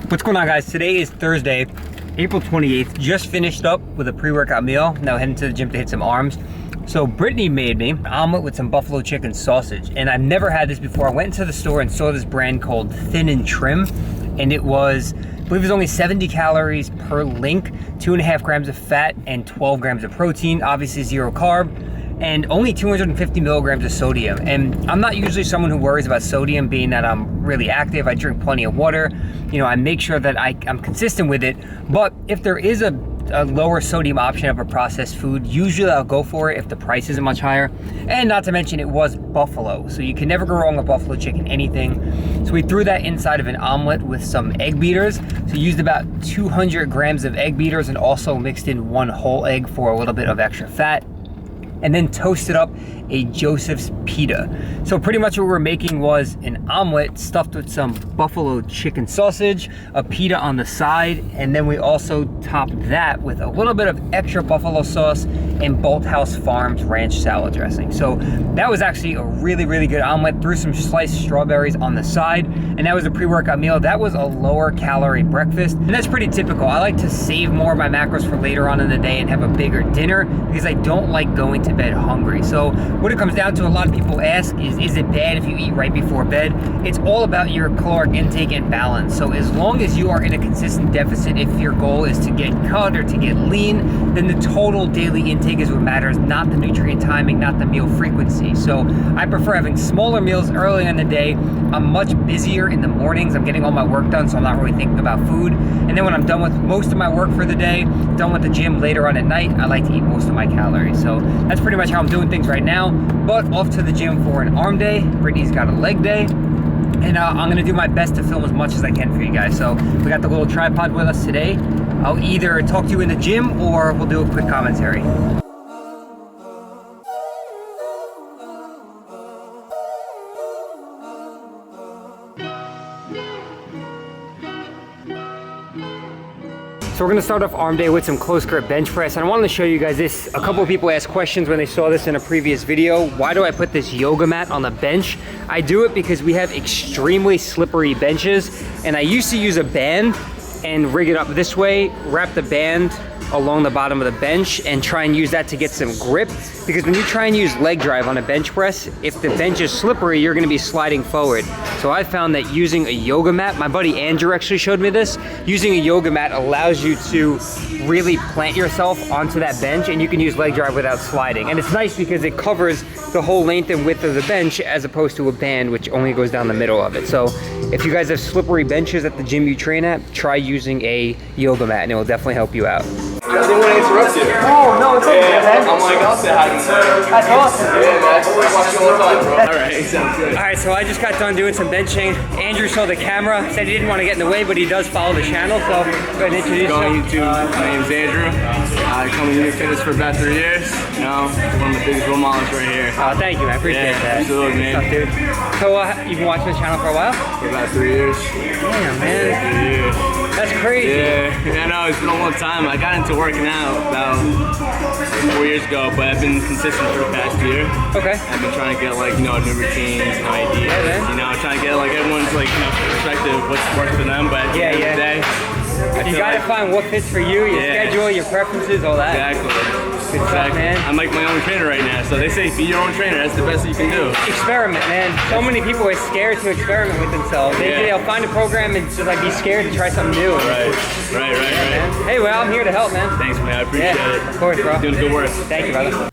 What's going on, guys? Today is Thursday, April 28th. Just finished up with a pre-workout meal. Now heading to the gym to hit some arms. So Brittany made me an omelet with some buffalo chicken sausage, and I've never had this before. I went into the store and saw this brand called Thin and Trim, and it was, I believe it was only 70 calories per link, 2.5 grams of fat and 12 grams of protein, obviously 0 carb, and only 250 milligrams of sodium. And I'm not usually someone who worries about sodium, being that I'm really active. I drink plenty of water. You know, I make sure that I'm consistent with it. But if there is a lower sodium option of a processed food, usually I'll go for it if the price isn't much higher. And not to mention, it was buffalo, so you can never go wrong with buffalo chicken, anything. So we threw that inside of an omelet with some egg beaters. So used about 200 grams of egg beaters and also mixed in 1 whole egg for a little bit of extra fat. And then toasted up a Joseph's pita. So pretty much what we're making was an omelet stuffed with some buffalo chicken sausage, a pita on the side, and then we also topped that with a little bit of extra buffalo sauce and Bolthouse Farms ranch salad dressing. So that was actually a really, really good omelet. Threw some sliced strawberries on the side, and that was a pre-workout meal. That was a lower calorie breakfast, and that's pretty typical. I like to save more of my macros for later on in the day and have a bigger dinner because I don't like going to bed hungry. So what it comes down to, a lot of people ask is it bad if you eat right before bed? It's all about your caloric intake and balance. So as long as you are in a consistent deficit, if your goal is to get cut or to get lean, then the total daily intake is what matters, not the nutrient timing, not the meal frequency. So I prefer having smaller meals early in the day. I'm much busier in the mornings. I'm getting all my work done, so I'm not really thinking about food. And then when I'm done with most of my work for the day, done with the gym later on at night, I like to eat most of my calories. So that's pretty much how I'm doing things right now. But off to the gym for an arm day. Brittany's got a leg day. And I'm gonna do my best to film as much as I can for you guys. So we got the little tripod with us today. I'll either talk to you in the gym or we'll do a quick commentary. So we're gonna start off arm day with some close grip bench press. And I wanted to show you guys this. A couple of people asked questions when they saw this in a previous video. Why do I put this yoga mat on the bench? I do it because we have extremely slippery benches, and I used to use a band and rig it up this way, wrap the band along the bottom of the bench and try and use that to get some grip. Because when you try and use leg drive on a bench press, if the bench is slippery, you're gonna be sliding forward. So I found that using a yoga mat, my buddy Andrew actually showed me this, using a yoga mat allows you to really plant yourself onto that bench, and you can use leg drive without sliding. And it's nice because it covers the whole length and width of the bench as opposed to a band which only goes down the middle of it. So if you guys have slippery benches at the gym you train at, try using a yoga mat and it will definitely help you out. I didn't want to interrupt you. Oh, no, it's okay, man. I'm like, I'll say hi to you. That's awesome. Yeah, man. I watch you all the time, bro. Alright, sounds good. Alright, so I just got done doing some benching. Andrew saw the camera, said he didn't want to get in the way, but he does follow the channel, so go ahead and introduce Go on yourself. YouTube. My name's Andrew. I come to Unit Fitness for about 3 years. You know, one of the biggest role models right here. Oh, thank you, man. I appreciate that. Absolutely, man. What's up, dude? So you've been watching the channel for a while? For about 3 years. Damn, man. 3 years. That's crazy. Yeah, I know, it's been a long time. I got into working out about 4 years ago, but I've been consistent for the past year. Okay. I've been trying to get like, new routines, new ideas. Yeah, man. You know, trying to get like everyone's like, perspective, what's worked for them, but at the end of the day, you gotta find what fits for you, your schedule, your preferences, all that. Exactly. Good stuff, man. I'm like my own trainer right now, so they say be your own trainer. That's the best you can do. Experiment, man. So many people are scared to experiment with themselves. They'll find a program and just like be scared to try something new. Right. Hey, well, I'm here to help, man. Thanks, man. I appreciate it. Of course, bro. You're doing good work. Thank you, brother.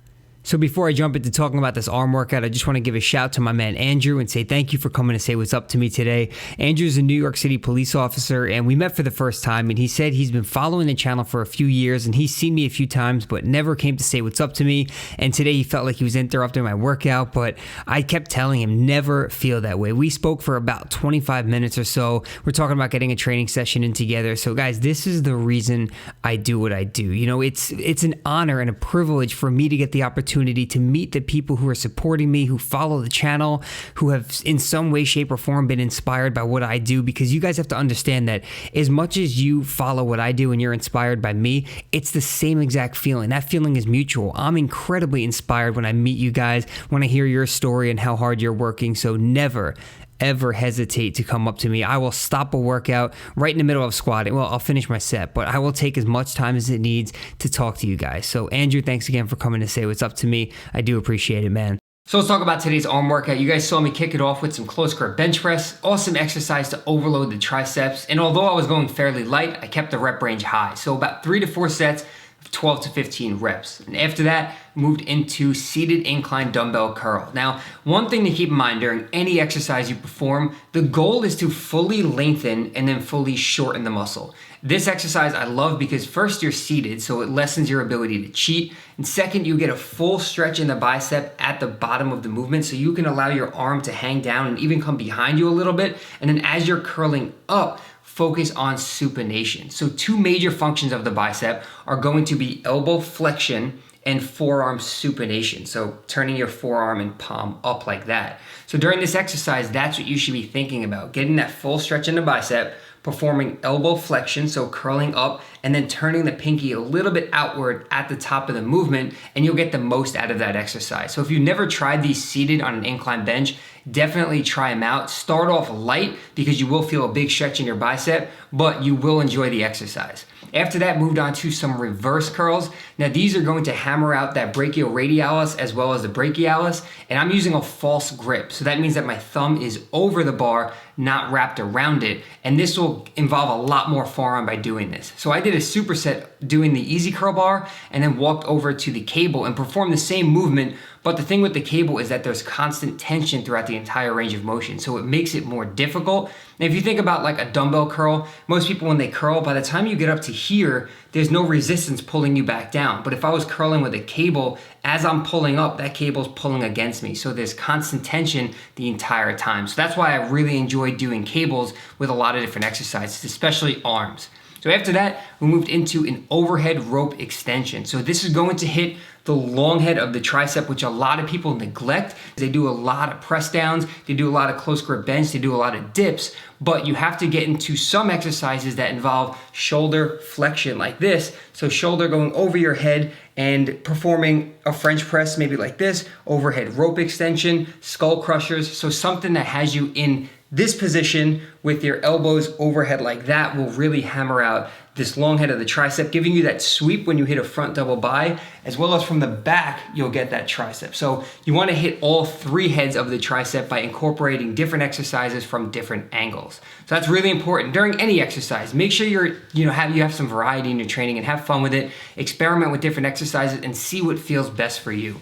So before I jump into talking about this arm workout, I just want to give a shout to my man Andrew and say thank you for coming to say what's up to me today. Andrew's a New York City police officer, and we met for the first time, and he said he's been following the channel for a few years and he's seen me a few times but never came to say what's up to me. And today he felt like he was interrupting my workout, but I kept telling him never feel that way. We spoke for about 25 minutes or so. We're talking about getting a training session in together. So guys, this is the reason I do what I do. You know, it's an honor and a privilege for me to get the opportunity to meet the people who are supporting me, who follow the channel, who have in some way, shape, or form been inspired by what I do, because you guys have to understand that as much as you follow what I do and you're inspired by me, it's the same exact feeling. That feeling is mutual. I'm incredibly inspired when I meet you guys, when I hear your story and how hard you're working. So never, ever hesitate to come up to me. I will stop a workout right in the middle of squatting. Well, I'll finish my set, but I will take as much time as it needs to talk to you guys. So Andrew, thanks again for coming to say what's up to me. I do appreciate it, man. So let's talk about today's arm workout. You guys saw me kick it off with some close grip bench press. Awesome exercise to overload the triceps. And although I was going fairly light, I kept the rep range high. So about 3 to 4 sets of 12 to 15 reps. And after that, moved into seated incline dumbbell curl. Now, one thing to keep in mind during any exercise you perform, the goal is to fully lengthen and then fully shorten the muscle. This exercise I love because first you're seated, so it lessens your ability to cheat. And second, you get a full stretch in the bicep at the bottom of the movement, so you can allow your arm to hang down and even come behind you a little bit. And then as you're curling up, focus on supination. So 2 major functions of the bicep are going to be elbow flexion and forearm supination. So turning your forearm and palm up like that. So during this exercise, that's what you should be thinking about. Getting that full stretch in the bicep, performing elbow flexion, so curling up, and then turning the pinky a little bit outward at the top of the movement, and you'll get the most out of that exercise. So if you've never tried these seated on an incline bench, definitely try them out. Start off light because you will feel a big stretch in your bicep, but you will enjoy the exercise. After that, moved on to some reverse curls. Now these are going to hammer out that brachioradialis as well as the brachialis, and I'm using a false grip. So that means that my thumb is over the bar, not wrapped around it, and this will involve a lot more forearm by doing this. So I did a superset doing the easy curl bar and then walked over to the cable and performed the same movement, but the thing with the cable is that there's constant tension throughout the entire range of motion, so it makes it more difficult. And if you think about like a dumbbell curl, most people when they curl, by the time you get up to here, there's no resistance pulling you back down. But if I was curling with a cable, as I'm pulling up, that cable's pulling against me. So there's constant tension the entire time. So that's why I really enjoy doing cables with a lot of different exercises, especially arms. So after that, we moved into an overhead rope extension. So this is going to hit the long head of the tricep, which a lot of people neglect. They do a lot of press downs, they do a lot of close grip bench, they do a lot of dips, but you have to get into some exercises that involve shoulder flexion like this. So shoulder going over your head and performing a French press, maybe like this, overhead rope extension, skull crushers. So something that has you in this position with your elbows overhead like that will really hammer out this long head of the tricep, giving you that sweep when you hit a front double bi, as well as from the back, you'll get that tricep. So you want to hit all 3 heads of the tricep by incorporating different exercises from different angles. So that's really important during any exercise. Make sure you have some variety in your training and have fun with it. Experiment with different exercises and see what feels best for you.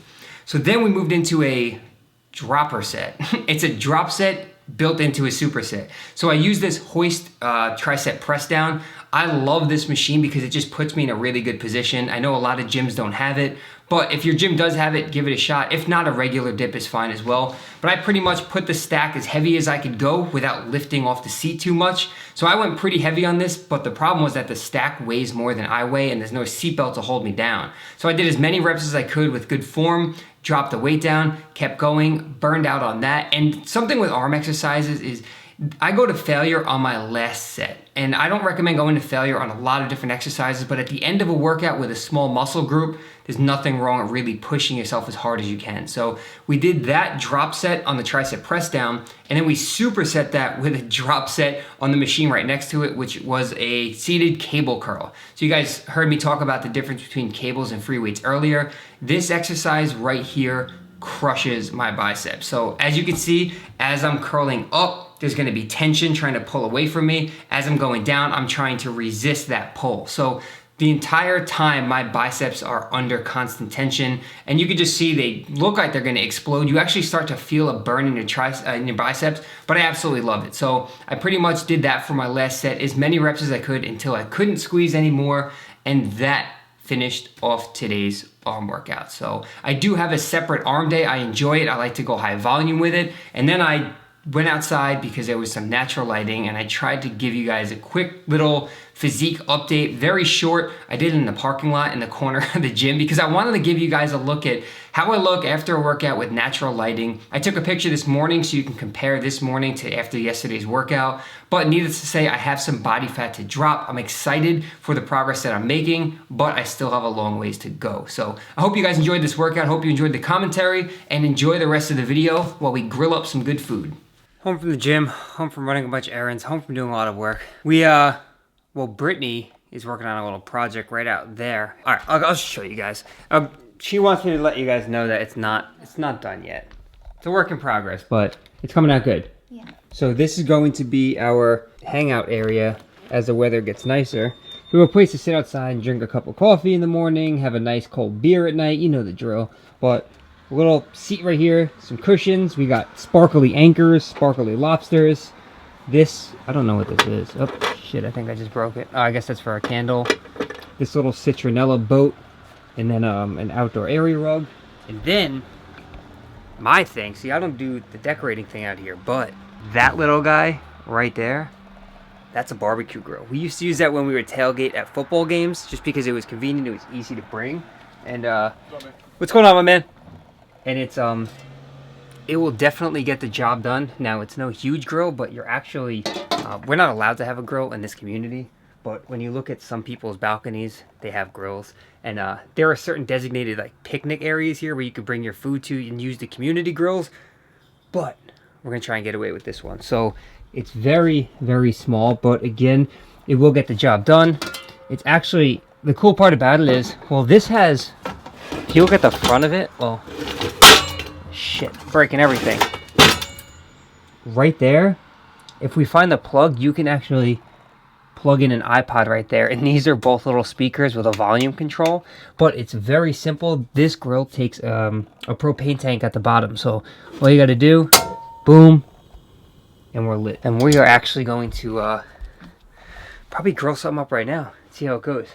So then we moved into a dropper set. It's a drop set built into a superset. So I use this hoist tricep press down. I love this machine because it just puts me in a really good position. I know a lot of gyms don't have it, but if your gym does have it, give it a shot. If not, a regular dip is fine as well. But I pretty much put the stack as heavy as I could go without lifting off the seat too much. So I went pretty heavy on this, but the problem was that the stack weighs more than I weigh and there's no seatbelt to hold me down. So I did as many reps as I could with good form, dropped the weight down, kept going, burned out on that. And something with arm exercises is I go to failure on my last set. And I don't recommend going to failure on a lot of different exercises, but at the end of a workout with a small muscle group, there's nothing wrong with really pushing yourself as hard as you can. So we did that drop set on the tricep press down, and then we superset that with a drop set on the machine right next to it, which was a seated cable curl. So you guys heard me talk about the difference between cables and free weights earlier. This exercise right here crushes my biceps. So as you can see, as I'm curling up, there's gonna be tension trying to pull away from me. As I'm going down, I'm trying to resist that pull. So the entire time, my biceps are under constant tension, and you can just see they look like they're gonna explode. You actually start to feel a burn in your biceps, but I absolutely love it. So I pretty much did that for my last set, as many reps as I could until I couldn't squeeze anymore, and that finished off today's arm workout. So I do have a separate arm day. I enjoy it. I like to go high volume with it. And then I went outside because there was some natural lighting, and I tried to give you guys a quick little physique update, very short. I did it in the parking lot in the corner of the gym because I wanted to give you guys a look at how I look after a workout with natural lighting. I took a picture this morning so you can compare this morning to after yesterday's workout, but needless to say, I have some body fat to drop. I'm excited for the progress that I'm making, but I still have a long ways to go. So I hope you guys enjoyed this workout. Hope you enjoyed the commentary, and enjoy the rest of the video while we grill up some good food. Home from the gym, home from running a bunch of errands, home from doing a lot of work. Well, Brittany is working on a little project right out there. All right, I'll show you guys. She wants me to let you guys know that it's not done yet. It's a work in progress, but it's coming out good. Yeah. So this is going to be our hangout area as the weather gets nicer. We have a place to sit outside and drink a cup of coffee in the morning, have a nice cold beer at night, you know the drill. But a little seat right here, some cushions. We got sparkly anchors, sparkly lobsters. This, I don't know what this is. Oh, shit, I think I just broke it. Oh, I guess that's for a candle. This little citronella boat. And then an outdoor area rug. And then, my thing, see, I don't do the decorating thing out here, but that little guy right there, that's a barbecue grill. We used to use that when we would tailgate at football games, just because it was convenient, it was easy to bring. And, what's going on, my man? And it's, it will definitely get the job done. Now, it's no huge grill, but you're actually, we're not allowed to have a grill in this community. But when you look at some people's balconies, they have grills. And there are certain designated like picnic areas here where you could bring your food to and use the community grills. But we're going to try and get away with this one. So it's very, very small. But again, it will get the job done. It's actually, the cool part about it is, well, this has, if you look at the front of it, well, shit, breaking everything. Right there, if we find the plug, you can actually plug in an iPod right there. And these are both little speakers with a volume control. But it's very simple. This grill takes a propane tank at the bottom. So all you got to do, boom, and we're lit. And we are actually going to probably grill something up right now. See how it goes.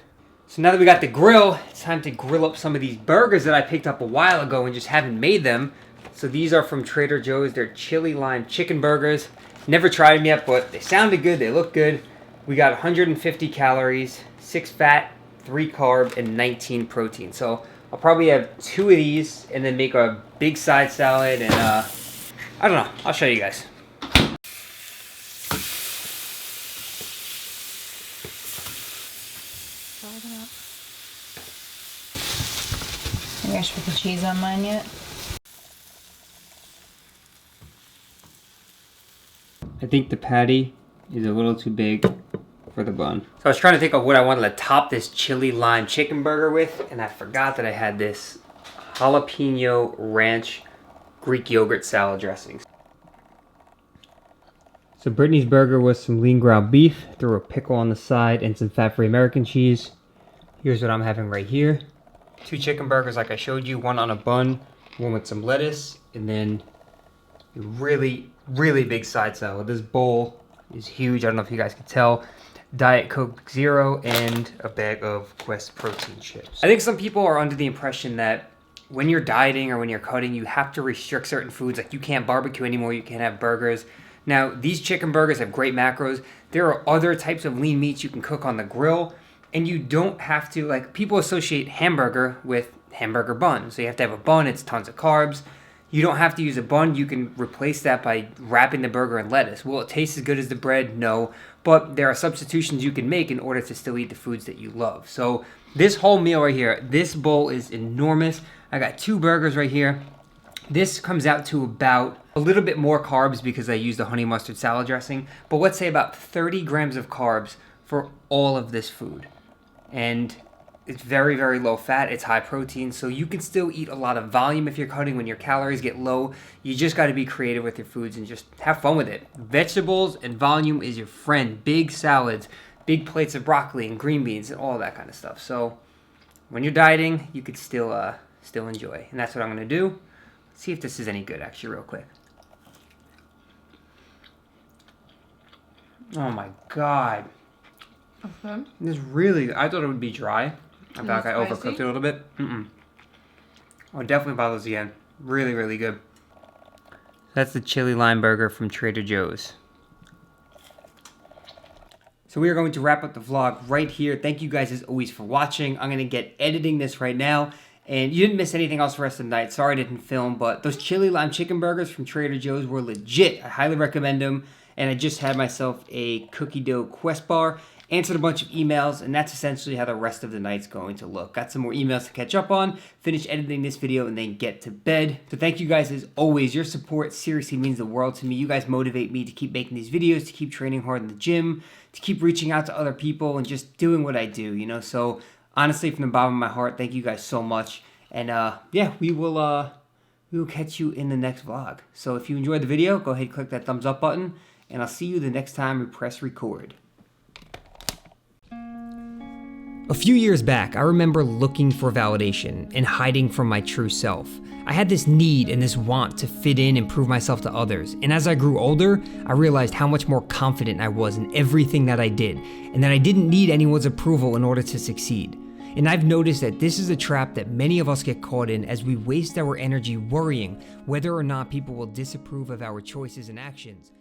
So now that we got the grill, it's time to grill up some of these burgers that I picked up a while ago and just haven't made them. So these are from Trader Joe's. They're chili lime chicken burgers. Never tried them yet, but they sounded good. They look good. We got 150 calories, 6 fat, 3 carb, and 19 protein. So I'll probably have 2 of these and then make a big side salad. And I don't know. I'll show you guys. Maybe I should put the cheese on mine yet. I think the patty is a little too big for the bun. So I was trying to think of what I wanted to top this chili lime chicken burger with, and I forgot that I had this jalapeno ranch Greek yogurt salad dressings. So Brittany's burger was some lean ground beef, threw a pickle on the side, and some fat-free American cheese. Here's what I'm having right here. 2 chicken burgers like I showed you, one on a bun, one with some lettuce, and then a really, really big side salad. This bowl is huge. I don't know if you guys can tell. Diet Coke Zero and a bag of Quest protein chips. I think some people are under the impression that when you're dieting or when you're cutting, you have to restrict certain foods. Like you can't barbecue anymore, you can't have burgers. Now, these chicken burgers have great macros. There are other types of lean meats you can cook on the grill, and you don't have to, like, people associate hamburger with hamburger bun. So you have to have a bun, it's tons of carbs. You don't have to use a bun. You can replace that by wrapping the burger in lettuce. Will it taste as good as the bread? No. But there are substitutions you can make in order to still eat the foods that you love. So this whole meal right here, this bowl is enormous. I got 2 burgers right here. This comes out to about a little bit more carbs because I used the honey mustard salad dressing. But let's say about 30 grams of carbs for all of this food. And it's very, very low fat. It's high protein, so you can still eat a lot of volume if you're cutting when your calories get low. You just got to be creative with your foods and just have fun with it. Vegetables and volume is your friend. Big salads, big plates of broccoli and green beans and all that kind of stuff. So when you're dieting, you could still enjoy. And that's what I'm going to do. Let's see if this is any good, actually, real quick. Oh my God. Okay. This is really, I thought it would be dry. I feel like I spicy? overcooked it a little bit. Oh, definitely buy those again. Really, really good. That's the chili lime burger from Trader Joe's. So we are going to wrap up the vlog right here. Thank you guys as always for watching. I'm going to get editing this right now. And you didn't miss anything else for the rest of the night. Sorry I didn't film, but those chili lime chicken burgers from Trader Joe's were legit. I highly recommend them. And I just had myself a cookie dough Quest bar answered a bunch of emails, and that's essentially how the rest of the night's going to look. Got some more emails to catch up on, finish editing this video, and then get to bed. So thank you guys as always. Your support seriously means the world to me. You guys motivate me to keep making these videos, to keep training hard in the gym, to keep reaching out to other people, and just doing what I do, you know? So honestly, from the bottom of my heart, thank you guys so much. And yeah, we will catch you in the next vlog. So if you enjoyed the video, go ahead and click that thumbs up button, and I'll see you the next time we press record. A few years back, I remember looking for validation and hiding from my true self. I had this need and this want to fit in and prove myself to others. And as I grew older, I realized how much more confident I was in everything that I did, and that I didn't need anyone's approval in order to succeed. And I've noticed that this is a trap that many of us get caught in as we waste our energy worrying whether or not people will disapprove of our choices and actions,